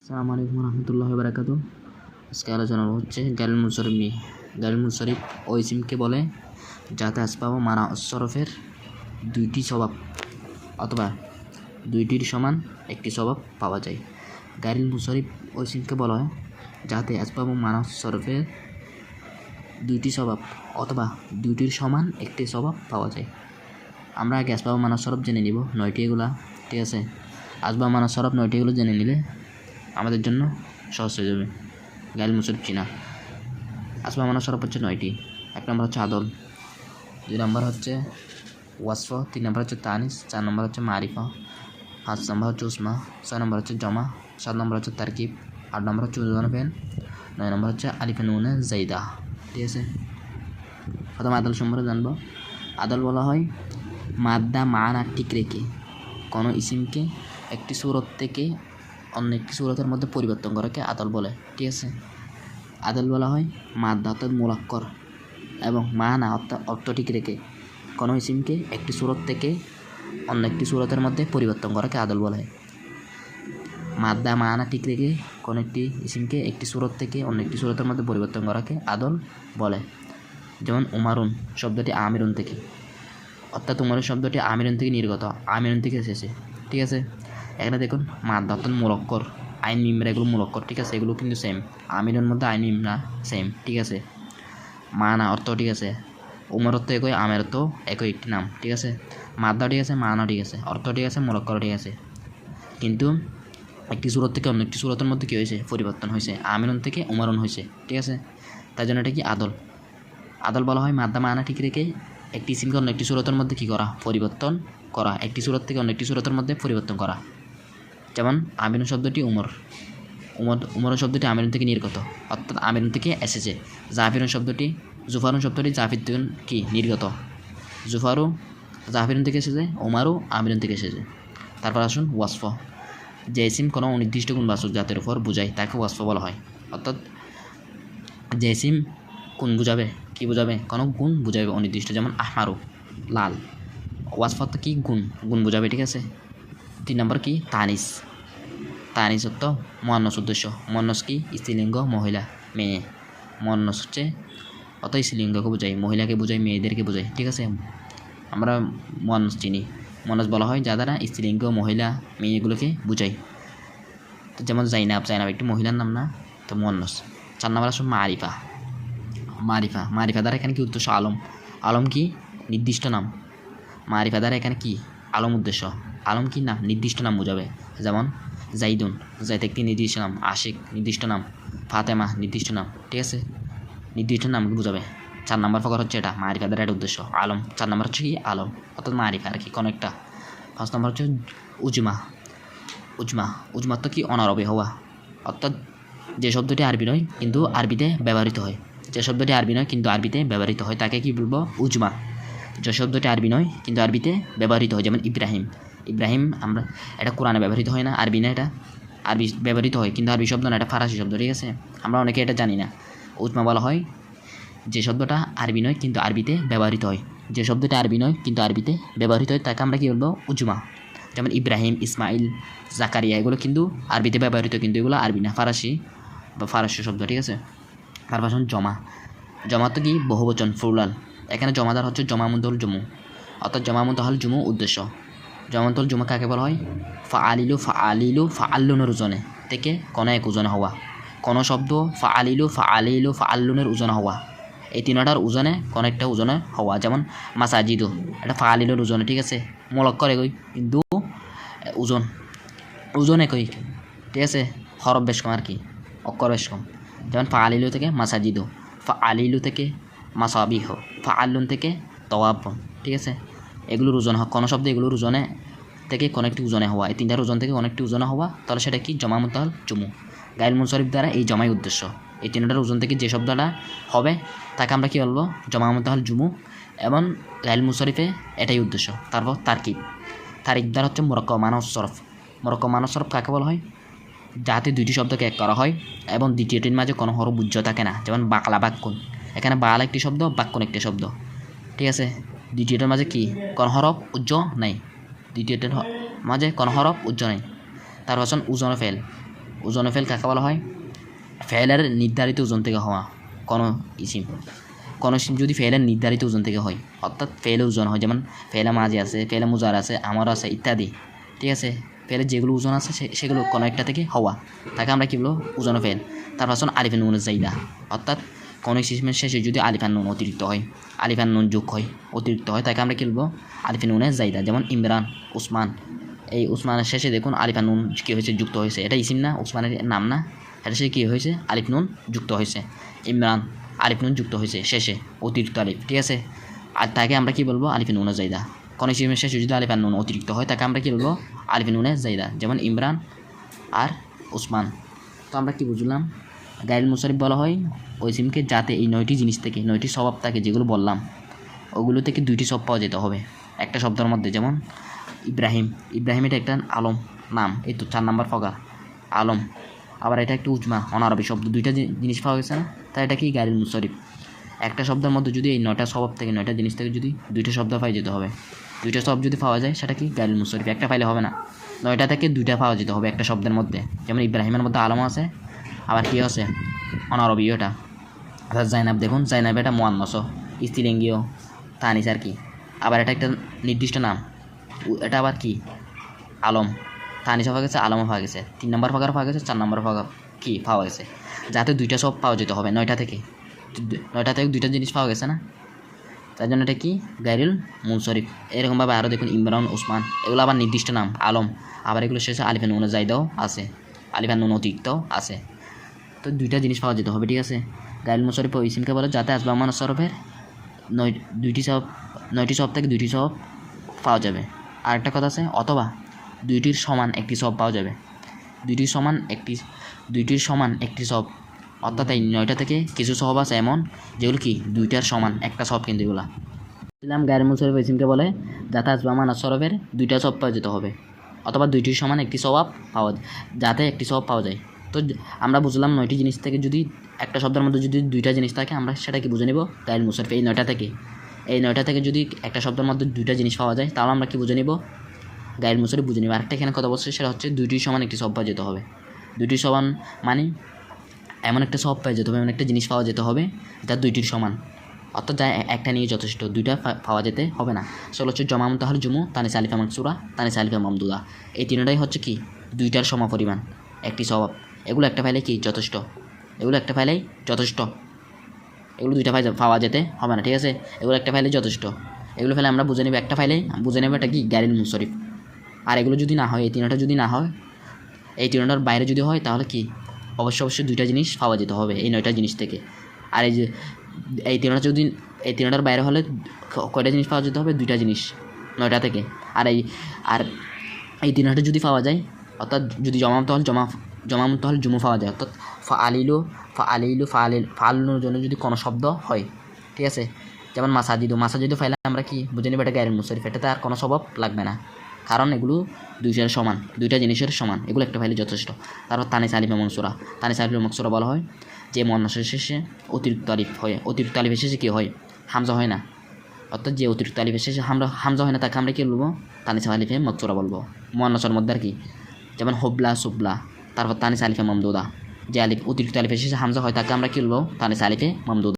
আসসালামু আলাইকুম রহমতুল্লাহি ওয়া বারাকাতুহু। আজকে আলোচনা হচ্ছে গালিল মুনসারিফ নিয়ে। গালিল মুনসারিফ ওই ইসমকে বলে যাতে আসবাব ও মানা সরফের দুইটি স্বভাব অথবা দুইটির সমান একটি স্বভাব পাওয়া যায়। গালিল মুনসারিফ ওই ইসমকে বলা হয় যাতে আসবাব ও মানা সরফের দুইটি স্বভাব অথবা দুইটির সমান একটি স্বভাব পাওয়া যায়। আমরা আগে আসবাব ও মানা সরফ জেনে নিব, 9টি এগুলা, ঠিক আছে। আসবাব মানা সরফ 9টি এগুলো জেনে নিলে আমাদের জন্য সহজ হয়ে যাবে গালিল মুনসারিফ চিনা। আসবাব মানা সরফ হচ্ছে 9টি। 1 নম্বর হচ্ছে আদল, 2 নম্বর হচ্ছে ওয়াসফ, 3 নম্বর হচ্ছে তানিস, 4 নম্বর হচ্ছে মারিফা, 5 নম্বর হচ্ছে উসমা, 6 নম্বর হচ্ছে জমা, 7 নম্বর হচ্ছে তারকিব, 8 নম্বর হচ্ছে উজুন ফেল, 9 নম্বর হচ্ছে আলিফে নুনে জাইদা, ঠিক আছে। প্রথম আদল সম্পর্কে জানবো। আদল বলা হয় মাদ্দা মানা ঠিক রেখে কোনো ইসিমকে একটি সূরত থেকে অন্য একটি সূরতের মধ্যে পরিবর্তন করাকে আদল বলে, ঠিক আছে। আদল বলা হয় মাদ্দা অর্থাৎ মুলাক্কর এবং মানা অর্থাৎ অর্থ ঠিক রেখে কোনো ইসিমকে একটি সূরত থেকে অন্য একটি সূরতের মধ্যে পরিবর্তন করাকে আদল বলে। মাদ্দা মানা ঠিক রেখে কোনো একটি ইসিমকে একটি সূরত থেকে অন্য একটি সূরতের মধ্যে পরিবর্তন করাকে আদল বলে। যেমন উমারুন শব্দটি আমিরুন থেকে, অর্থাৎ উমারুন শব্দটি আমিরুন থেকে নির্গত, আমিরুন থেকে এসেছে, ঠিক আছে। এখানে দেখুন মাদ্দা অর্থাৎ মুলাক্কর, আইন মিমরা এগুলো মুলাক্কর, ঠিক আছে। এগুলো কিন্তু সেম, আমিরের মধ্যে আইন মিমরা সেম, ঠিক আছে। মানা অর্থ ঠিক আছে, উমর অর্থ একই, আমের অর্থ একই একটি নাম, ঠিক আছে। মাদ্দা ঠিক আছে, মানা ঠিক আছে, অর্থ ঠিক আছে, মুলাক্কর ঠিক আছে, কিন্তু একটি সূরত থেকে অন্য একটি সূরতের মধ্যে কী হয়েছে, পরিবর্তন হয়েছে, আমিরুন থেকে উমারুন হয়েছে, ঠিক আছে। তাই জন্য এটা কি আদল। আদল বলা হয় মাদ্দা মানা ঠিক রেখে একটি ইসিমকে অন্য একটি সূরতের মধ্যে কী করা, পরিবর্তন করা, একটি সূরত থেকে অন্য একটি সূরতের মধ্যে পরিবর্তন করা। যেমন আমিরুন শব্দটি উমর শব্দটি আমিরুন থেকে নির্গত, অর্থাৎ আমিরুন থেকে এসেছে। জাফিরুন শব্দটি জাফির থেকে কি নির্গত, জুফারু জাফিরুন থেকে এসেছে, উমারু আমিরুন থেকে এসেছে। তারপর আসুন ওয়াসফ, যে ইসিম কোনো অনির্দিষ্ট গুণবাচক জাতের উপর বোঝায় তাকে ওয়াসফ বলা হয়। অর্থাৎ যে ইসিম গুণ বুঝাবে, কী বুঝাবে, কোনো গুণ বুঝাবে অনির্দিষ্ট, যেমন আহমারু লাল। ওয়াসফ তো কি গুণ বুঝাবে, ঠিক আছে। 3 নম্বর কি তানিস, তানিস অর্থ মুয়ান্নাস উদ্দেশ্য, মুয়ান্নাস কি স্ত্রীলিঙ্গ, মহিলা মেয়ে, মুয়ান্নাস হচ্ছে অত স্ত্রীলিঙ্গকে বোঝায়, মহিলাকে বোঝায়, মেয়েদেরকে বোঝায়, ঠিক আছে। আমরা মুয়ান্নাস চিনি, মুয়ান্নাস বলা হয় যা দ্বারা স্ত্রীলিঙ্গ, মহিলা, মেয়েগুলোকে বোঝায়। তো যেমন জাইনাব একটি মহিলার নাম না, তো মুয়ান্নাস। 4 নম্বর আসুন মারিফা দ্বারা এখানে কি উদ্দেশ্য, আলম কি নির্দিষ্ট নাম, মারিফা দ্বারা এখানে কি আলম উদ্দেশ্য, আলম কি নাম, নির্দিষ্ট নাম বোঝাবে। যেমন জাইদ একটি নির্দিষ্ট নাম, আশিক নির্দিষ্ট নাম, ফাতেমা নির্দিষ্ট নাম, ঠিক আছে, নির্দিষ্ট নামকে বোঝাবে। 4 নম্বর প্রকার হচ্ছে এটা, মারিফা দ্বারা এটা উদ্দেশ্য আলম। 4 নম্বর হচ্ছে কি আলম অর্থাৎ মারিফা আর কি কোনো একটা। 5 নম্বর হচ্ছে উজমা তো কি অনারবি হওয়া, অর্থাৎ যে শব্দটি আরবি নয় কিন্তু আরবিতে ব্যবহৃত হয়, তাকে কি বলবো, উজমা। যে শব্দটি আরবি নয় কিন্তু আরবিতে ব্যবহৃত হয়, যেমন ইব্রাহিম আমরা এটা কোরআনে ব্যবহৃত হয় না, আরবি না, এটা আরবি ব্যবহৃত হয় কিন্তু আরবি শব্দ না, এটা ফারাসি শব্দ, ঠিক আছে। আমরা অনেকে এটা জানি না। উজমা বলা হয় যে শব্দটা আরবি নয় কিন্তু আরবিতে ব্যবহৃত হয়, তাকে আমরা কী বলবো, উজমা। যেমন ইব্রাহিম, ইসমাইল, জাকারিয়া এগুলো কিন্তু আরবিতে ব্যবহৃত, কিন্তু এগুলো আরবি না, ফারাসি শব্দ, ঠিক আছে। তারপর জমা তো কি বহুবচন, ফুলাল। এখানে জমাদার হচ্ছে জমামুদল জমু, অর্থাৎ জমামুদল জমু উদ্দেশ্য। জমামুদল জমু কাকে বলা হয়, ফাআল্লুনের ওজনে থেকে কোনো এক ওজনে হওয়া, কোনো শব্দ ফাআল্লুনের ওজনে হওয়া, এই তিনটার ওজনে কোনো একটা ওজনে হওয়া। যেমন মাসাজিদু এটা ফাআলিলুর ওজনে, ঠিক আছে, মুলাক্কর একই কিন্তু ওজন একই, ঠিক আছে, হরফ বেশ কম আর কি, অক্ষর বেশ কম। যেমন ফাআলিলু থেকে মাসাজিদু, ফাআলিলু থেকে মাসাবিহ, ফাআল্লুন থেকে তওয়াবুন, ঠিক আছে। এগুলোর ওজন কোনো শব্দ এগুলোর ওজনে থেকে কোনো একটি ওজনে হওয়া, এই তিনটার ওজন থেকে কোনো একটি ওজনে হওয়া, তাহলে সেটা কি জমা মুতাহাল জুমু। গাইল মুনসারিফ দ্বারা এই জমাই উদ্দেশ্য, এই তিনটার ওজন থেকে যে শব্দটা হবে তাকে আমরা কী বলবো, জমা মুতাহাল জুমু, এবং গাইল মুনসারিফে এটাই উদ্দেশ্য। তারপর তারকিব দ্বারা হচ্ছে মুরাক্কাব মানস সরফ কাকে বলা হয়, যাতে দুইটি শব্দকে এক করা হয় এবং দ্বিতীয়টির মাঝে কোনো হরফ উজ্জ থাকে না। যেমন বাকলা বাক্যুন, এখানে বাল একটি শব্দ, বাক্যুন একটি শব্দ, ঠিক আছে। দ্বিতীয়টার মাঝে কি কোনো হরফ উজ্জ নাই, তারপর হচ্ছেন উজন ফেল, ওজনে ফেল কাকে বলা হয়? ফেলের নির্ধারিত ওজন থেকে হওয়া কোনো ইসিম। কোনো ইসিম যদি ফেলের নির্ধারিত ওজন থেকে হয়, অর্থাৎ ফেলে ওজন হয়, যেমন ফেলে মাঝি আছে, ফেলে মুজার আছে, আমার আছে ইত্যাদি, ঠিক আছে। ফেলের যেগুলো ওজন আছে সেগুলো কোনো একটা থেকে হওয়া, তাকে আমরা কী বলবো? ওজনে ফেল। তারপর আসুন আলিফে নুনের জাইদা, অর্থাৎ কোনো ইসিমের শেষে যদি আলিফান নুন অতিরিক্ত হয়, আলিফান নুন যোগ হয়, অতিরিক্ত হয়, তাকে আমরা কী বলবো? আলিফে নুনের জাইদা। যেমন ইমরান, উসমান, এই উসমানের শেষে দেখুন আলিফান নুন কী হয়েছে? যুক্ত হয়েছে। এটা ইসিম না, উসমানের নাম না, এটা শেষে কী হয়েছে? আলিফ নুন যুক্ত হয়েছে। ইমরান, আলিফ নুন যুক্ত হয়েছে শেষে, অতিরিক্ত আলিফ, ঠিক আছে। আর তাকে আমরা কী বলবো? আলিফে নুনের জাইদা। কোনো ইসিমের শেষে যদি আলিফান নুন অতিরিক্ত হয়, তাকে আমরা কী বলবো? আলিফে নুনের জাইদা। যেমন ইমরান আর উসমান। তো আমরা কি বুঝলাম? গাইল মুসারিফ বলা হয় ওই ইসিমকে যাতে এই 9টি জিনিস থেকে, 9টি স্বভাব থাকে যেগুলো বললাম, ওগুলো থেকে 2টি শব্দ পাওয়া যেতে হবে একটা শব্দের মধ্যে। যেমন ইব্রাহিম, ইব্রাহিম এটা একটা আলম নাম, এই তো 4 নম্বর ফগা আলম। আবার এটা একটা উজমা অনারবি শব্দ, 2টা জিনিস পাওয়া গেছে না, তাই এটা কি? গাইল মুসারিফ। একটা শব্দের মধ্যে যদি এই 9টা স্বভাব থেকে, 9টা জিনিস থেকে যদি 2টা শব্দ পাই যেতে হবে, 2টা শব্দ যদি পাওয়া যায় সেটা কি? গাইল মুসারিফ। একটা পাইলে হবে না, 9টা থেকে 2টা পাওয়া যেতে হবে একটা শব্দের মধ্যে। যেমন ইব্রাহিমের মধ্যে আলম আছে, আবার কী আছে? অনারবি এটা। অর্থাৎ জাইনাব, দেখুন জাইনাব এটা মুয়ান্নাস, স্ত্রীলিঙ্গীয়, তানিস আর কি। আবার এটা একটা নির্দিষ্ট নাম, এটা আবার কি? আলম, তানিসও পাওয়া গেছে, আলমও পাওয়া গেছে, 3 নম্বর ফাঁকারও পাওয়া গেছে, 4 নম্বর ফাঁকা কি পাওয়া গেছে। যাতে 2টা সব পাওয়া যেতে হবে 9টা থেকে, 9টা থেকে 2টা জিনিস পাওয়া গেছে না, তার জন্য এটা কি? গাইরুল মুনসরিফ। এরকমভাবে আরও দেখুন ইমরান, উসমান, এগুলো আবার নির্দিষ্ট নাম, আলম। আবার এগুলো শেষে আলিফান নুনের জাইদাও আছে, আলিফান নুন অতিরিক্তও আছে। তো 2টা জিনিস পাওয়া যেতে হবে, ঠিক আছে। গাইরুল মুনসরিফ ওই ইসিমকে বলে যাতে আসবাব মান সরফের 9টি সব থেকে 2টি সব পাওয়া যাবে। আর একটা কথা আছে, অথবা 2টির সমান একটি সব পাওয়া যাবে। 2টির সমান একটি সব, অর্থাৎ এই 9টা থেকে কিছু সব আছে এমন যেগুলো কি 2টার সমান একটা সব, কিন্তু এগুলা বললাম গাইরুল মুনসরিফ ইসিমকে বলে যাতে আসবাব মান সরফের 2টা সব পাওয়া যেতে হবে, অথবা 2টির সমান একটি স্বভাব পাওয়া, যাতে একটি স্বভাব পাওয়া যায়। তো আমরা বুঝলাম 9টি জিনিস থেকে যদি একটা শব্দের মধ্যে যদি 2টা জিনিস থাকে, আমরা সেটা কি বুঝে নেব? গাইরুল মুনসরিফ। এই 9টা থেকে যদি একটা শব্দের মধ্যে 2টা জিনিস পাওয়া যায়, তাহলে আমরা কি বুঝে নেব? গাইরুল মুনসরিফ বুঝে নেব। আরেকটা এখানে কথা বলছে, সেটা হচ্ছে 2টির সমান একটি সব পাওয়া যেতে হবে। 2টির সমান মানে এমন একটা সব পাওয়া যেতে হবে, এমন একটা জিনিস পাওয়া যেতে হবে যা 2টির সমান, অর্থাৎ যা একটা নিয়ে যথেষ্ট, 2টা পাওয়া যেতে হবে না। সেগুলো হচ্ছে জমা মুতাহাল জুমু, তানিস আলিফা মাকসুরা, তানিস আলিফা মামদুদা। এই 3টাই হচ্ছে কি? 2টার সমপরিমাণ একটি স্বভাব। এগুলো একটা পাইলে কি? যথেষ্ট। এগুলো একটা পাইলেই যথেষ্ট, এগুলো 2টা পাওয়া যেতে হবে না, ঠিক আছে। এগুলো একটা পাইলে যথেষ্ট, এগুলো ফেলে আমরা বুঝে নেব, একটা পাইলেই বুঝে নেব এটা কি? গাইরুল মুনসরিফ। আর এগুলো যদি না হয়, এই 3টা যদি না হয়, এই 3টার বাইরে যদি হয়, তাহলে কি? অবশ্যই 2টা জিনিস পাওয়া যেতে হবে এই 9টা জিনিস থেকে। আর এই যে এই 3টার বাইরে হলে কয়টা জিনিস পাওয়া যেতে হবে? 2টা জিনিস 9টা থেকে। আর এই 3টা যদি পাওয়া যায়, অর্থাৎ যদি জমা মুতাহাল জুমু পাওয়া যায়, অর্থাৎ ফাআলিলুর জন্য যদি কোনো শব্দ হয়, ঠিক আছে। যেমন মাসাজিদু ফাইলে আমরা কি বুঝে নেব? এটা গাইরুল মুনসরিফ। এটাতে আর কোনো স্বভাব লাগবে না, কারণ এগুলো 2টার সমান, 2টা জিনিসের সমান, এগুলো একটা ফাইলে যথেষ্ট। তারপর তানিস আলিফা মাকসুরা বলা হয় যে মুয়ান্নাসের শেষে অতিরিক্ত আলিফ হয়, অতিরিক্ত আলিফের শেষে কী হয়? হামজা হয় না, অর্থাৎ যে অতিরিক্ত আলিফের শেষে হামজা হয় না, তাকে আমরা কী বলবো? তানিস আলিফে মাকসুরা বলবো, মুয়ান্নাসের মধ্যে আর কি। যেমন হবলা, সুবলা। তারপর তানিস আলিফে মামদুদা, যে অতিরিক্ত আলিফের শেষে হামজা হয়, তাকে আমরা কী বলবো? তানিস আলিফে মামদুদা।